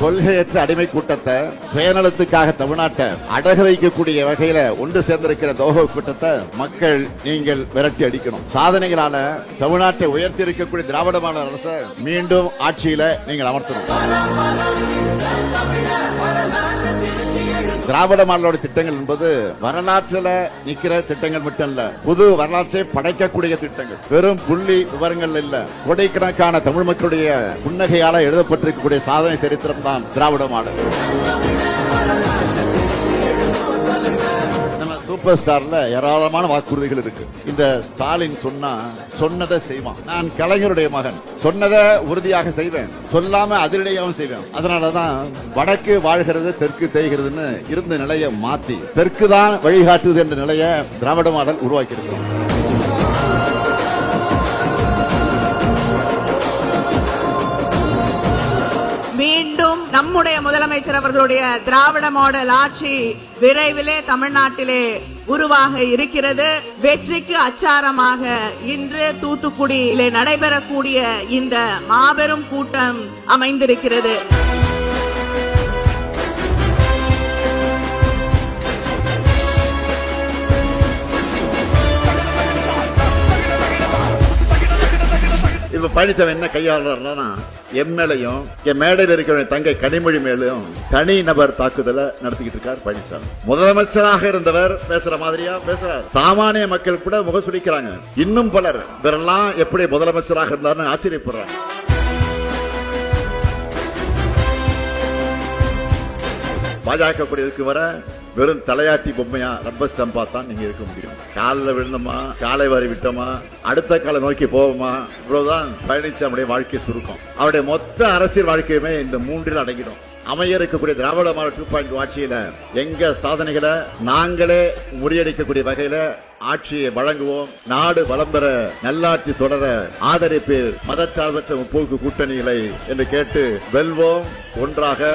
கொள்கையற்ற அடிமை கூட்டத்தை சுயநலத்துக்காக தமிழ்நாட்டை அடகு வைக்கக்கூடிய வகையில ஒன்று சேர்ந்திருக்கிற தோக கூட்டத்தை மக்கள் நீங்கள் விரட்டி அடிக்கணும். சாதனைகளால தமிழ்நாட்டை உயர்த்தி இருக்கக்கூடிய திராவிட மாடல் அரசை மீண்டும் ஆட்சியில நீங்கள் அமர்த்தணும். திராவிட மாடலோட திட்டங்கள் என்பது வரலாற்றில் நிக்கிற திட்டங்கள் மட்டும் இல்ல, புது வரலாற்றை படைக்கக்கூடிய திட்டங்கள். வெறும் புள்ளி விவரங்கள் இல்ல, கோடிக்கணக்கான தமிழ் மக்களுடைய புன்னகையால எழுதப்பட்டிருக்கக்கூடிய சாதனை சரித்திரம் தான் திராவிட மாடல். சூப்பர் ஸ்டார்ல ஏராளமான வாக்குறுதிகள் இருக்கு. இந்த ஸ்டாலின் சொன்னதை செய்வான். நான் கலைஞருடைய மகன், சொன்னதை உறுதியாக செய்வேன், சொல்லாம அதிரடியாகவும் செய்வேன். அதனாலதான் வடக்கு வாழ்கிறது தெற்கு தேய்கிறதுன்னு இருந்த நிலையை மாத்தி தெற்கு தான் வழிகாட்டுது என்ற நிலையை திராவிட மாடல் உருவாக்கி இருக்கிறோம். மீண்டும் நம்முடைய முதலமைச்சர் அவர்களுடைய திராவிட மாடல் ஆட்சி விரைவிலே தமிழ்நாட்டிலே உருவாக இருக்கிறது. வெற்றிக்கு அச்சாரமாக இன்று தூத்துக்குடியிலே நடைபெறக்கூடிய இந்த மாபெரும் கூட்டம் அமைந்திருக்கிறது. இப்ப பழனிசாமி என்ன கையாளுறாருன்னா, என் மேலையும் என் மேடையில் இருக்கிற தங்கை கனிமொழி மேலும் தனி நபர் தாக்குதலை நடத்திக்கிட்டு இருக்கார் பழனிசாமி. முதலமைச்சராக இருந்தவர் பேசுற மாதிரியா பேசுறார். சாமானிய மக்கள் கூட முகசுளிக்கிறாங்க. இன்னும் பலர் இவரெல்லாம் எப்படி முதலமைச்சராக இருந்தார்னு ஆச்சரியப்படுறாங்க. பாஜக கூட இருக்கு வர வெறும் தலையாட்டி பொம்மையா ரப்பர் ஸ்டம்பா தான் நீங்க இருக்க முடியும். காலில் விழுந்தோமா, காலை வாரி விட்டோமா, அடுத்த காலை நோக்கி போவோமா, இவ்வளவுதான் பழனிசாமியுடைய வாழ்க்கை சுருக்கம். அவருடைய மொத்த அரசியல் வாழ்க்கையுமே இந்த மூன்றில் அடங்கிடும். அமைய இருக்கக்கூடிய திராவிட மாடல் 2.0 ஆட்சியில எங்க சாதனைகளை நாங்களே முறியடிக்கக்கூடிய வகையில ஆட்சியை வழங்குவோம். நாடு வளம் பெற, நல்லாட்சி தொடர ஆதரிப்பு மதச்சார்பற்ற முற்போக்கு கூட்டணிகளை என்று கேட்டு வெல்வோம் ஒன்றாக.